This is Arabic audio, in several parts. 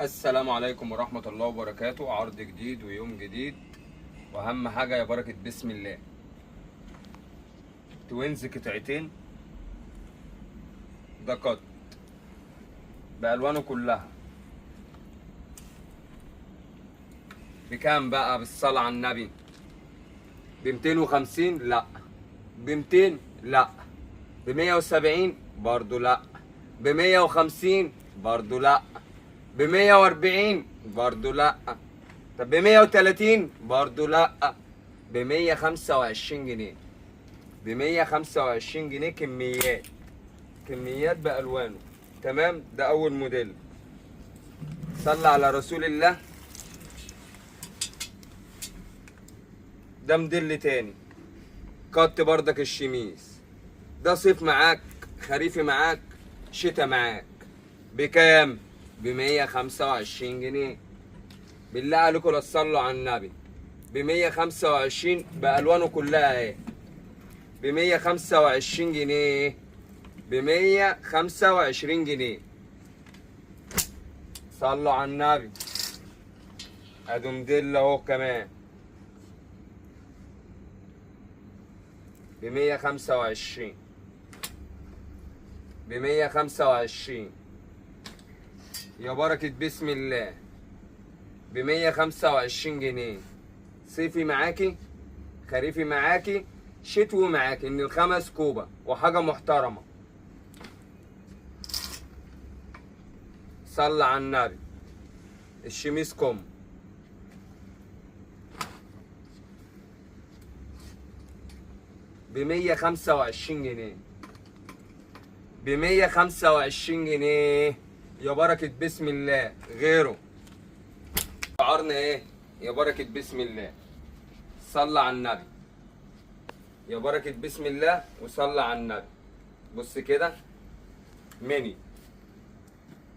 السلام عليكم ورحمة الله وبركاته. عرض جديد ويوم جديد، وأهم حاجة يا بركة بسم الله. توينز قطعتين، ده قط بألوانه كلها. بكام بقى بالصلاة على النبي؟ ب250؟ لا. ب200؟ لا. ب170؟ برضو لا. ب150؟ برضو لا. ب140؟ برضو لا. طب ب130؟ برضو لا. ب125 جنيه. ب125 جنيه كميات بألوانه. تمام، ده أول موديل. صلى على رسول الله. ده موديل تاني، قط بردك الشميس. ده صيف معاك، خريفي معاك، شتا معاك. بكام؟ ب125 جنيه. بالله عليكم لا تصلوا على النبي. ب125 بألوانه كلها اهي. ب125 جنيه. ب125 جنيه. صلوا على النبي. ادو موديل اهو كمان ب125. ب125 يا بركة بسم الله. ب125 جنيه. صيفي معاكي، خريفي معاكي، شتوي معاكي، ان الخمس كوبة وحاجة محترمة. صلى على النبي. الشميس كم ب125 جنيه. ب125 جنيه يا بركة بسم الله. غيره شعارنا ايه؟ يا بركة بسم الله. صلى على النبي. يا بركة بسم الله وصلى على النبي. بص كده، ميني،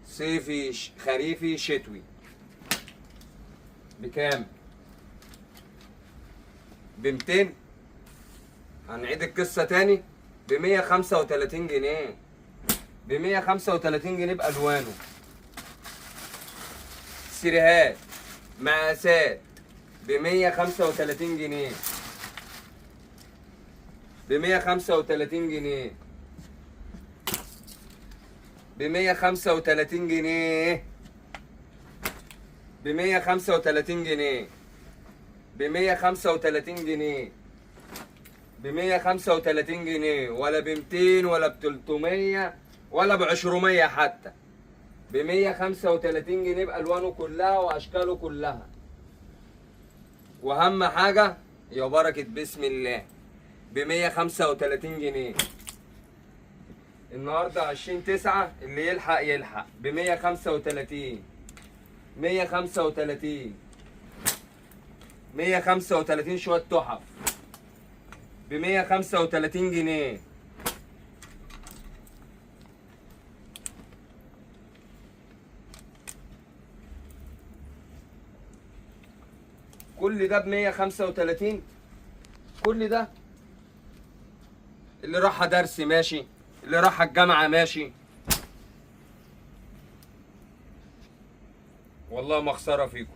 صيفي، خريفي، شتوي. بكام؟ ب200. هنعيد القصة تاني. ب135 جنيه. ب135 جنيه بألوانه. سيريهات، مقاسات. ب135 جنيه. ب135 جنيه. ب135 جنيه. ب135 جنيه. ب135 جنيه. ب135 جنيه. ولا ب200 ولا ب300 ولا ب200 حتى. ب135 جنيه بألوانه كلها وأشكاله كلها. وأهم حاجة يا بركة بسم الله، ب135 جنيه. النهارده 20/9، اللي يلحق يلحق. ب135. 135. 135 شوية تحف. ب135 جنيه. كل ده ب135. كل ده اللي راح درس ماشي، اللي راح الجامعة ماشي. والله ما خسارة فيكم،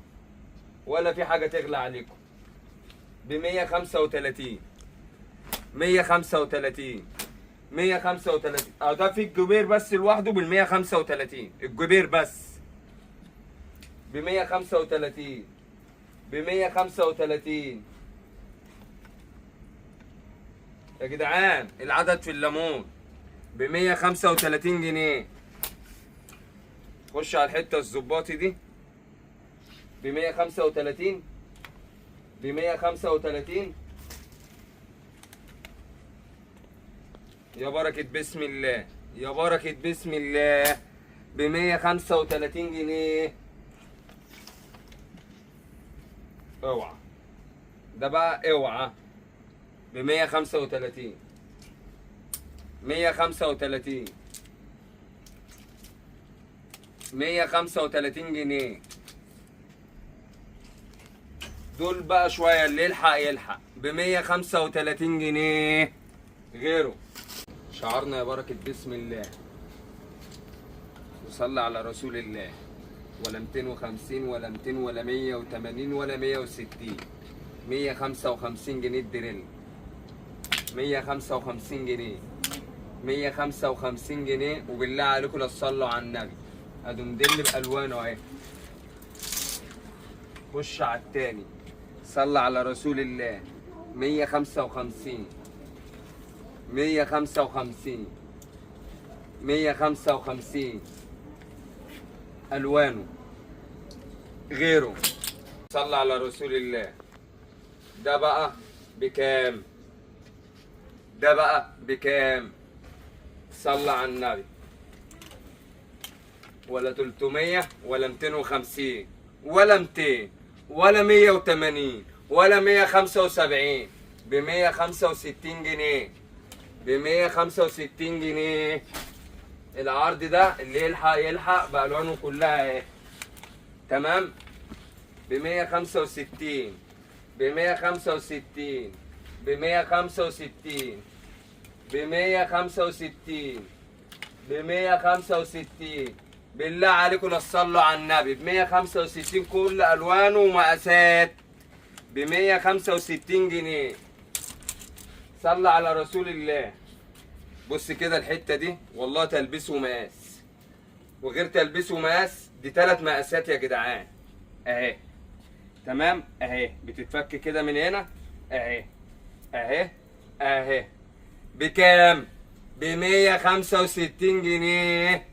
ولا في حاجة تغلى عليكم. ب135. 135. 135. اه ده في الجبير بس لوحده بال135. الجبير بس ب135. ب135 يا جدعان. العدد في الليمون ب135 جنيه. خش على الحتة الزباطي دي ب135. ب135 يا بركة بسم الله. يا بركة بسم الله. ب135 جنيه. اوعى ده بقى، اوعى. ب135. 135. 135 جنيه. دول بقى شوية، اللي يلحق يلحق. ب135 جنيه. غيره شعارنا يا بركة بسم الله. وصلى على رسول الله. ولا 250 ولا 200 ولا 180 ولا 160. 155 جنيه الدريل. 155 جنيه. 155 جنيه. وبالله عليكم لا تصلوا على النبي. ادي موديل بالوانه اهي. خش على التاني. صلى على رسول الله. 155. 155. 155 الوانه غيره. صلى على رسول الله. ده بقى بكام؟ ده بقى بكام؟ صلى على النبي. ولا 300 ولا 250 ولا 200 ولا 180 ولا 175. ب 165 جنيه. ب 165 جنيه. العرض ده اللي يلحق يلحق بألوانه كلها اهي. تمام؟ ب 165. ب 165. ب 165. ب 165. ب 165. بالله عليكم لا تصلوا على النبي. ب 165 كل ألوانه ومقاسات. ب 165 جنيه. صلى على رسول الله. بص كده الحته دي والله تلبيس ومقاس وغير تلبيس ومقاس. دي 3 مقاسات يا جدعان اهي. تمام اهي. بتتفك كده من هنا اهي اهي اهي. بكام؟ ب 165 جنيه.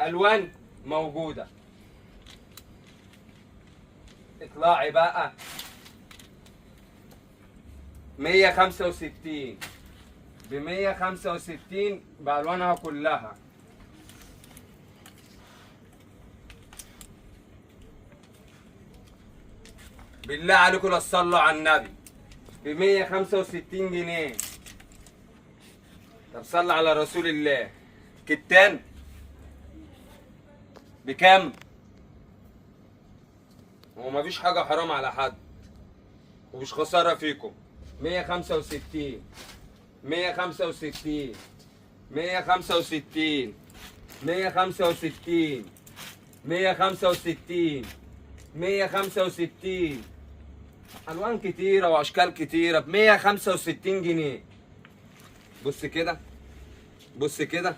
الوان موجوده. اطلعي بقى. 165. ب 165 بألوانها كلها. بالله عليكم لا تصلوا على النبي. ب 165 جنيه. طب صلى على رسول الله. كتان بكام؟ هو مفيش حاجة حرام على حد ومش خسارة فيكم. 165. 165. 165. 165. 165. 165. ألوان كتيرة وأشكال كتيرة ب 165 جنيه. بص كده. بص كده.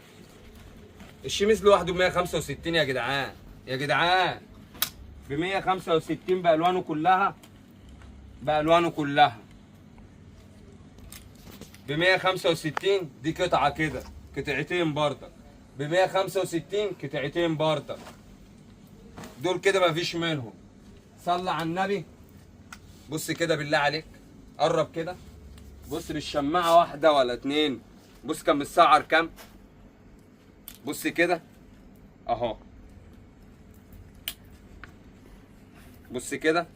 الشميز لوحده ب 165 يا جدعان. يا جدعان ب 165 بألوانه كلها. بألوانه كلها ب 165. دي قطعة كده قطعتين بردك ب 165. قطعتين بردك دول كده مفيش منهم. صلى على النبي. بص كده بالله عليك. قرب كده. بص بالشماعة واحدة ولا 2. بص كان متسعر كام. بص كده اهو. بص كده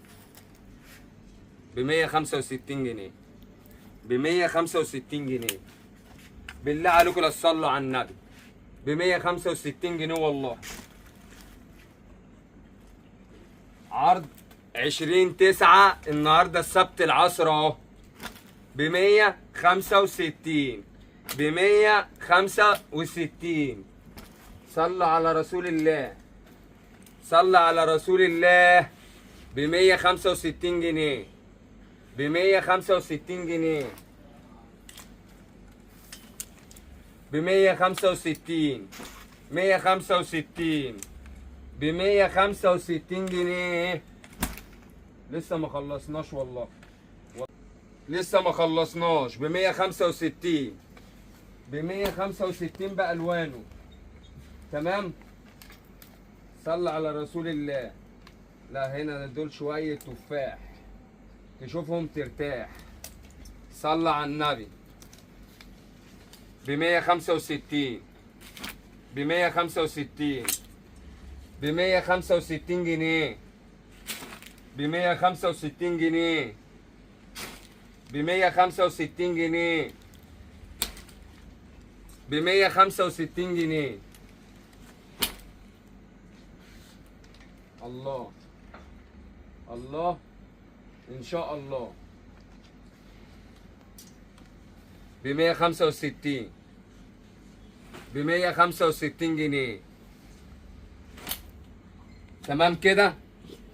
ب 165 جنيه. ب 165 جنيه. بالله عليكم لا تصلوا على النبي. ب 165 جنيه والله. عرض 20/9 النهارده السبت العصر اهو. ب 165. ب 165. صلى على رسول الله. صلى على رسول الله. ب 165 جنيه. ب 165 جنيه. ب 165. 165. ب 165 جنيه. لسه ما خلصناش والله. لسه ما خلصناش. ب 165. ب 165 بألوانه. تمام. صلى على رسول الله. لا هنا دول شوية تفاح تشوفهم ترتاح. صلى على النبي. ب 165. ب 165. ب 165 جنيه. ب 165 جنيه. ب 165 جنيه. ب 165 جنيه. الله الله ان شاء الله. ب 165. ب 165 جنيه. تمام كده.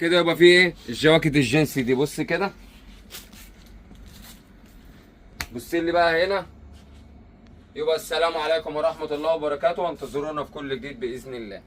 كده يبقى فيه ايه الجواكت الجنسي دي. بص كده، بص لي بقى هنا. يبقى السلام عليكم ورحمة الله وبركاته، وانتظرونا في كل جديد بإذن الله.